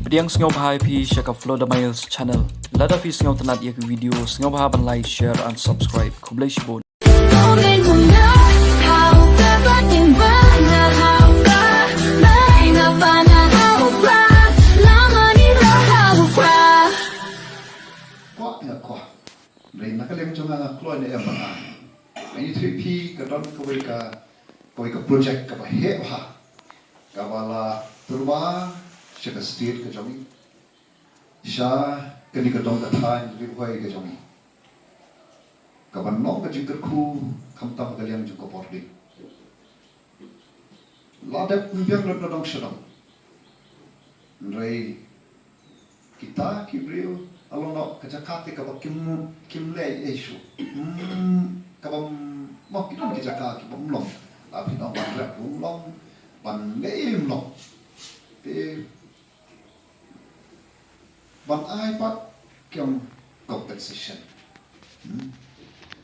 Bediang sengau bahai pi shaka Flow the Miles channel. Lada fi sengau tenat yak video sengau bahai ban like, share and subscribe. Kublai shibon. Rồi nó cái lên cho nga khloy này em mà anh thấy phi cái đó cái project cái bài hệ ha cái là turba sẽ cái state cái trong này sa cái này cái đông cái thay cái quay cái trong này cái bản nong cái chính cái khu tham tam cái liang chúng có boarding lá đẹp biang nó đông sờ đông rồi kita kibriu along no kajakati ka kim le esu ka bam mo kiton ki jakati bam long la pi no ban rap bam long ban le im long te ban ai pat kyom compensation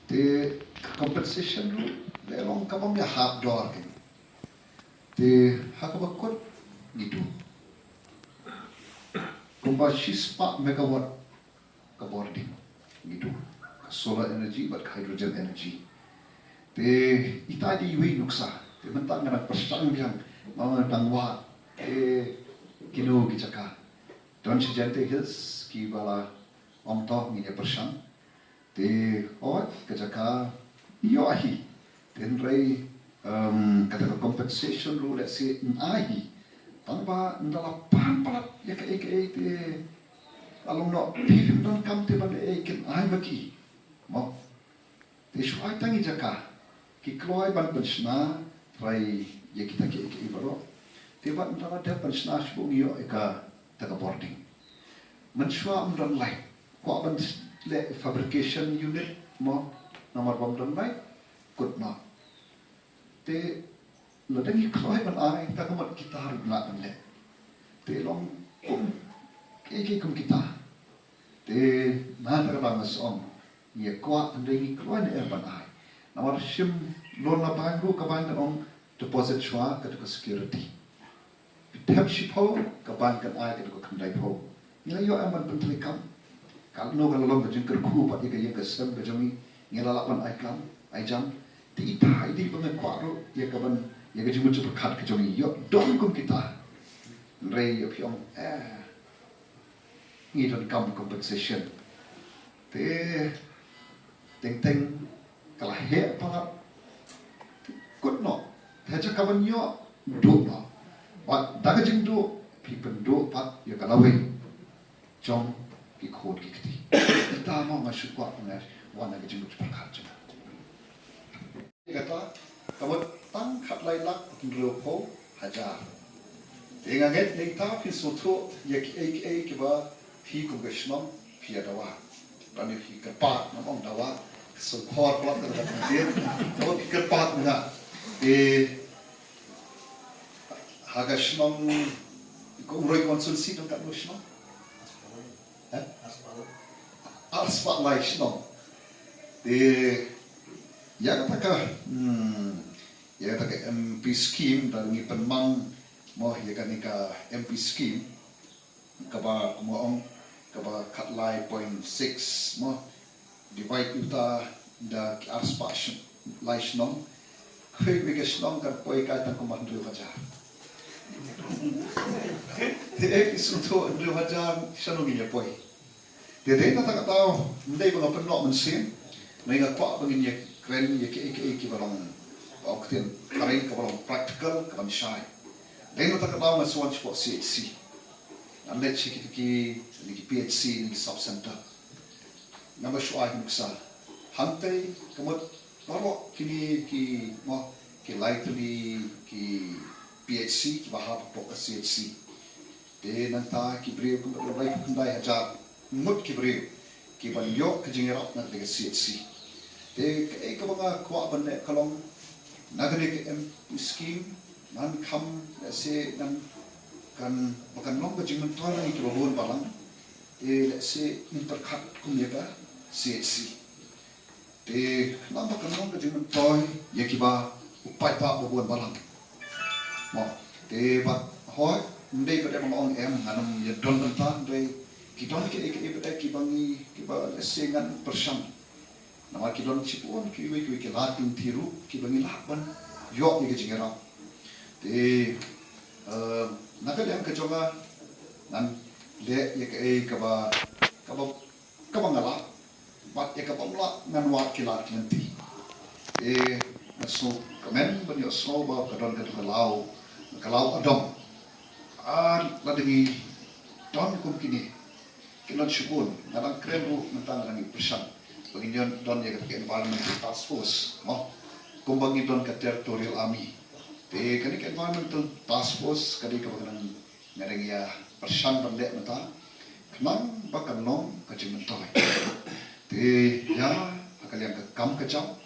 te compensation ru le long ka bam ya hab dor ke te hakabakot gitu kumpa 6 megawatt ka boarding gitu solar energy but hydrogen energy te ita di wi nuksa te mentang ngana pasang yang mga dangwa te kinu gijaka don si jente hills ki bala omto ni persang te ot gijaka yo ahi ten rei kata compensation rule let's say ahi tanpa ndalapan palat ya ka te along no pipim don kam te ban ken ai baki mo te shuai tangi jaka ki kloi ban pensna trai ya kita ke baro te ban ndala de pensna shbu yo eka taka boarding man shwa don lai ko ban le fabrication unit mo nomor bom don lai kut na te lo dangi kloi ban ai taka mat kita har la ban le te long kum kum kita te na ta bang som ye kwa ande ni kwa ne ban ai na war sim lon la bang ru ka bang on deposit chwa ka to security tap shi po ka bang kan ai ka to kan dai po ni la yo am ban pen kam kal no ka lom ka jing ka khu pa ka ye ka sem ka jami ni la la ban ai kam ai jam ti ta di bang kwa ro ye ka ban ye ka jing mu chu khat ka jami yo don kum kita rei yo pyong nghi don kam compensation te teng kala he pa kut no ta cha kaban yo do no ba daga jing do people do pa yo kala we chong ki khod ki kti ta mo ma shu kwa na wana ga jing pa kha cha ga ta kabot tang khat lai lak ro po hajar te nga get ning ta ki so tho ye ki ba phi ko gashnom phi dawa rani phi ka pa na ong dawa so khor plot ka dia to ki ka pa na e ha gashnom ko roi kon sul si to ka no shnom aspa lai shnom e ya ka MP scheme dan ni penmang mo ya ka MP scheme kaba mo kaba katlai 0.6 mo divide uta da aspassion laisnom khoi bigasnom kan poi ka ta komando baja te episodo do baja shano ginya poi te dei ta tao ndei ba penno men sin nei ga kwa bangin ye kren ye ke balong okten karen ka balong practical ka ban shai dei ta tao ma swatch for CHC Anlet ki PHC ni sub center. Nama shuai nuksa. Hantai kamot laro kini ki mo ki likely ki PHC ki bahap pok CHC. De nanta ki brio kamot lai kundai hajar mut ki brio ki ban yo ki jingerap na de CHC. De ka mga kwa ban ne kalong nagane ki scheme nan kam se nan kan makan long ka jingman tuan ni ki babon balang let's say interkat kumyaka CHC te namba kan long ka jingman toy ye ki ba upai pa babon balang mo te ba hoy ndai pada mga ong nganam ya don tentang ndai kidon ke pada kibangi kiba lesengan persam nama kidon cipuan kiwi ke latin tiru kibangi laban yok ke jingera te naka yang kejonga nan le ya ke kaba ngala bat ya kaba mla ngan wat kilat nanti masuk kemen banyak soba kadon kalau adom ladegi don kum kini kinon syukun nadang keren ru mentang nang persan penginyon don ya ke environmental task force mo kumbangi don ke territorial army te kani ke environmental task force kadi ka bagan ngareng ya persan bande mentang kenang bakan nom ka jimentoy te ya akal yang ke kam ke jam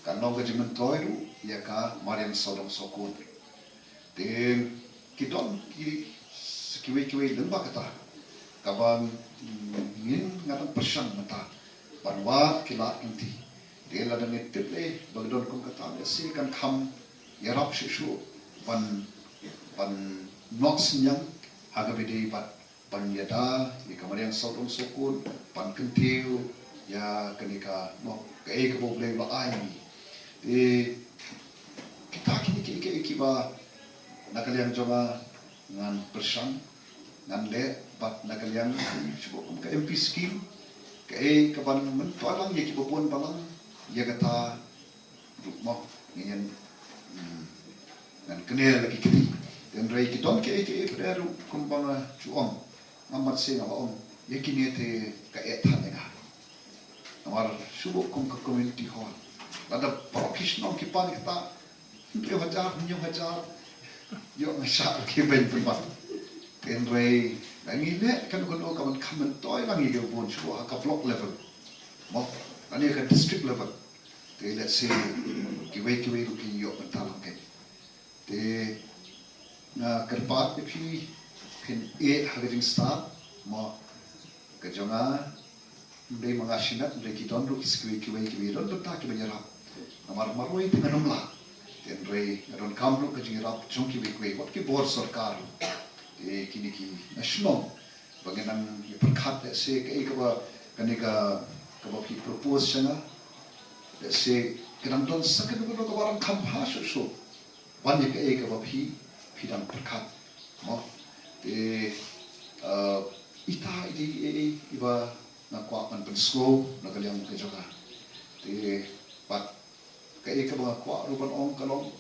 kan nom ka jimentoy ru ya ka mariam sodom sokun te kidon kiwi lembah kata kabang ngin ngatang persan mata banwa kilat nanti dia la dan tiple bagdon kum kata si kan kham yarap shu ban nox nyang haga bede ban yada ni kamar yang sodom sokun ban kentiu ya kenika mo ke ke boble ba ai kita kini kiba nakaliang jonga ngan persan ngan le bat nakaliang cuba ke MP scheme ke kaban menpalang ye kibopon palang ye kata rumah ngen ngan kenel lagi kiti dan rai kidon ke peru kumbanga cuom amat sing om ye kini te ka ethan nga amar subo kum ka community hall ada professional kipan kita 2,000 yo ngasal ke ben privat ten rei ngi le kan kono ka man kamen toy lang ye bon chu ka block level mo ani ka district level te let's say kiwe lu ki yo mental ke te na kerpat pe phi pin 8 having start mo ka jonga ndai mga sinat ndai ki don ru kiwe don ta ki banyara amar maroi tinganum la ten rei ron kamlu ka jingrap chungki bikwe wat ki bor sarkar kini ki national bagenang perkhat se ke ka kanika ka ki propose sanga se kenang don sakan ko ka barang khamha so wan ye ke ka phi dan perkhat mo ita iba na kwa pan pensko na kaliang ke joka pat cái cái bờ qua ruban ong kalong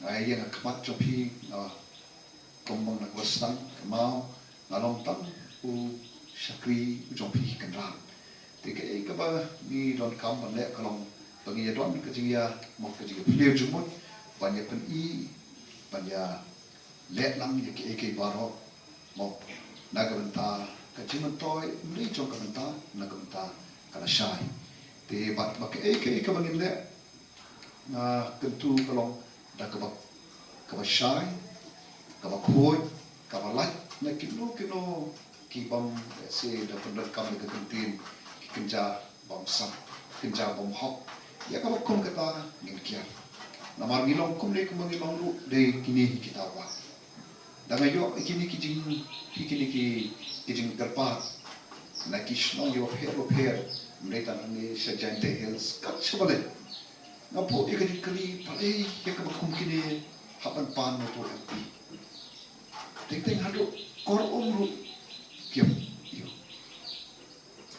ai yang kemat copi kombang nak wasang kemau ngalong tang u sakri copi kendram thì cái bờ ni don kam ban le kalong bangi don ke jingia mo ke jingia pleu jumut banyak pen i banyak le lang ye ke baro mo nagabenta ke jimentoy mri chong kabenta nagabenta kana shai thì bat cái bangin le na tentu kalau dah kebak syai, kebak koi, kebak lat, na kino kibam se dah pendek kami ke kantin, kenja bam sak, kenja bam hok, ya kebak kum kata ngin namar ngilong kum le kum ngilong lu de kini kita wa. Dengan yo kini kijing terpat, na kishno yo her, mereka ni sejante hills kat sebalik. Ngapo ikut kali palai yang kebakum kini hapan pan motor MP. Teng hadu kor lu kiam iyo.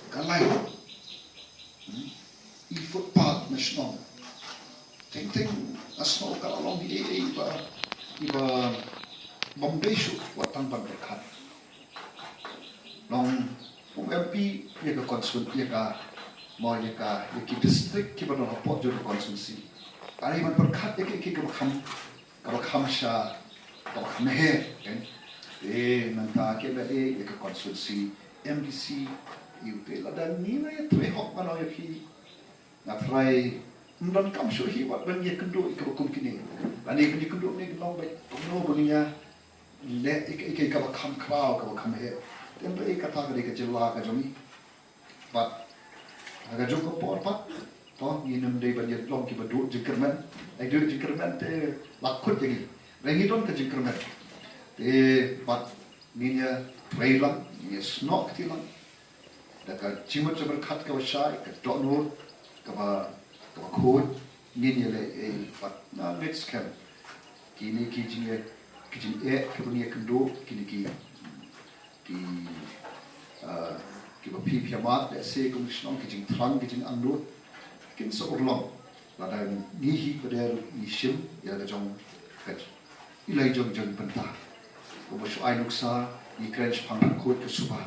Kalai i footpath national. Teng asno kalau di iba Bombay shoot watan ban berkat. Long MP ya ke konsul ya ke mau ya ki district ki banon hapot jur konsumsi ari man berkat ki kam sha kam he kan nanta ke ba ya ke konsumsi MDC UP ladan ni na ya tre hok mano ya ki na try ndan kam sho hi wat ban ye kendo ke kum kini ani kini kendo ni long ba no bunya le ke ka kam krao ka kam he tem ba kata ke jilla ka jomi but agak cukup porpat, toh minum dari banyak long kita duduk jengkerman, duduk jengkerman te lakut jadi, rengi don ke jengkerman, But niya pray lang, niya snok ti lang. Daga jimot sa berkat ka wasay, ka donor, ka kod, niya le but na next camp. Kini kijing kabuniya kendo, kini ki pipiamat, let's say kung snok kijing trang, kijing andot, kin sa urlong. Lada nihi pada nishim, ya da jong kat ilai jong pentah. Kumasyo ay nuksa, ni krench pangkod ke subah.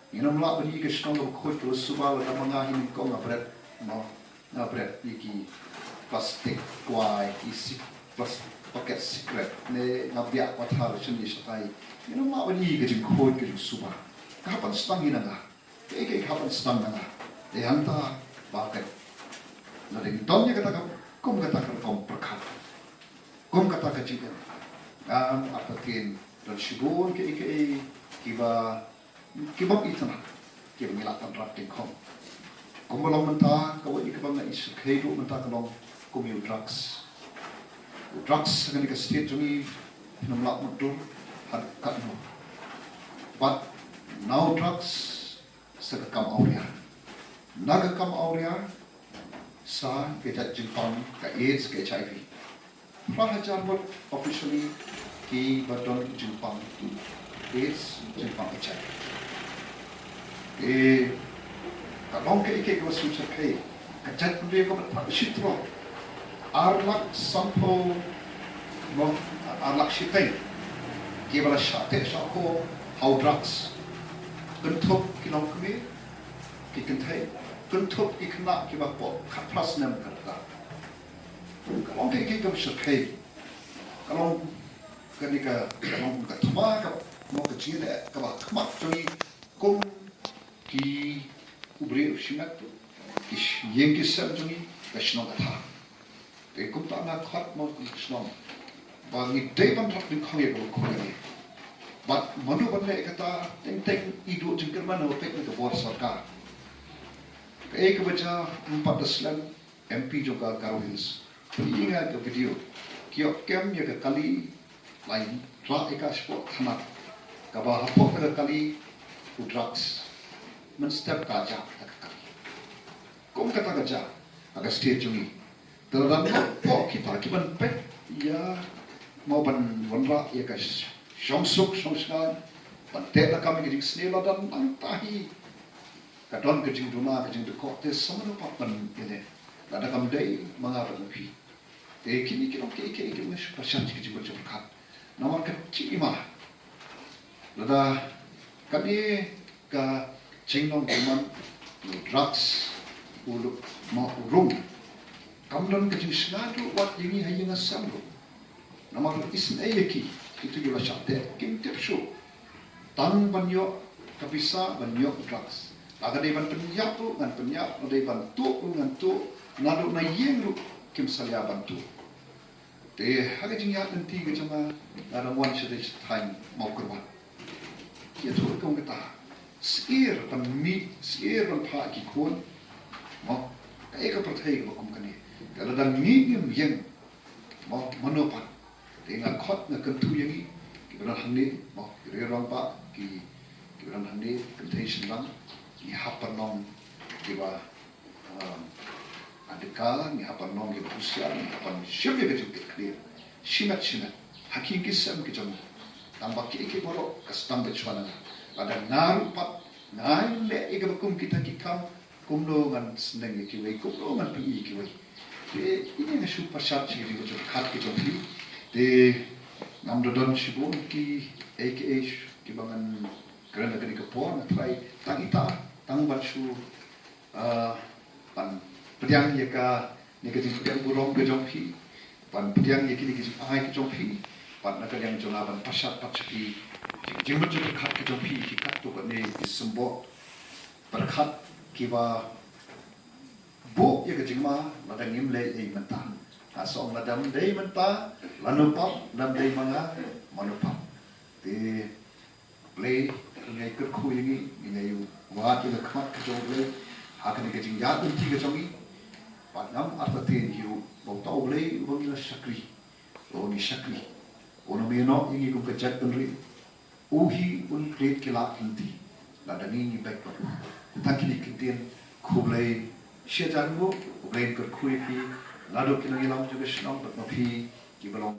Inam la bani ke snong kod ke subah, lada mga hinim ko ngabret, ngabret iki plastik kuai, isi plastik paket secret, ne ngabiak pathar seni sakai. Inam la bani ke jing kod ke subah. Kapan stang ina nga? Kapan stang nga? Hanta bakat. Lada donnya kata kum kata kom perkat. Kum kata kecilan. Apatin dan shibun ke kiba itana kiba ngilatan rapting kom malong menta kawai kiba na isu kedo menta kalong kumiu drugs ngani ka state jungi namlak mudur had katno but now drugs sa kam auria naga kam auria sa kejat jingpang ka AIDS ka HIV Prahajar buat officially ki badon Jepang AIDS Jepang HIV. Kalau ke wasu cakai, kejat dia kau berapa sitro, arlak sampo, arlak sitai, ki bala syate syako how drugs, bentuk kilau kami, ki kentai, bentuk ki kena ki bapak kapras nem kerja. Kalau kita bersyukur, kalau ketika kalau ketema, mau kecil, kalau kemak jadi kum ki ubri usimat, ki yang kisah jadi kesnong kata. Kum tak nak kat mau kesnong, bagi depan tak dikau yang kau ni. But manu benda kata teng hidup jengkel mana otak ni kebor sarkar. Kebaca 14 MP juga Karo Hills. Ingat ke video, kiok kem ya ke kali lain rak ika sport khamat, kabah hapok ke kali drugs, menstep kaja ke kali. Kom kata kaja, agak stage jungi. Dalam pok kita kiban pek ya mau ban wanra ya ke shongsuk shongskan, ban tek kami ke snela dan antahi. Kadon ke jing duna ke jing dekok te sama lupa ban ini. Ada kami day mengapa lebih. Kini kita mesti percaya kita berkat. Nomor kecil mah. Lada kami ke cingong teman drugs ulu mau urung. Kamdan ke jenis ngadu wat ini hanya ngasam. Nomor isin ayaki itu juga syate kim tip show. Tang banyo kapisa banyo drugs. Laga depan penyap tu ngan penyap, depan tu ngan tu, nado na yeng lu kim salia bantu. Te haga jingya nanti ke cuma ada wan sedih time mau kerwan. Kia tu kau kata sir pan mi sir pan pa kikun mau kaya ka percaya ke bakum kani. Kalau dan mi yang mau manopan. Te ngak kot ngak kentu yang ni kiberan handi mau kira orang pak kiberan handi kentation lang ni hapan nom kiba adakah ni hapan nom yang usia ni hapan siapa yang kecil clear simat hakim kisam kecam tambah kiki borok kastam becuana ada ngarupat ngaile ika bakum kita kikam kumno ngan seneng kiwei kumno ngan pi kiwei ini yang super sharp sih di bocor kat kecam ni de namdodon sibun ki aka kibangan kerana kini kepon try tangita tang bacu pan pediang ya ka negatif pediang burung ke jompi pan pediang ya kini kisah ai ke jompi pan nak yang jolaban pasat paci jembat jembat kat ke jompi kikat tu kan ni disembo berkat kiba bu ya ke jema maka ngimle ai mentah asong ladam dei mentah lanupa lam dei manga manupa di play ngai kerku ini ngai wat ile khat kejole akan dikecing jatuh tiga jongi panam artatin hiu bau tau le bangi la sakri lo ni sakri Ono meno ingi kum kecek tenri. Uhi un plate kila kinti. Ladani ni back padu. Takini kintian kublai syajangbo, kublai kerkui pi. Lado kinangilam juga senang bermapi. Kibalong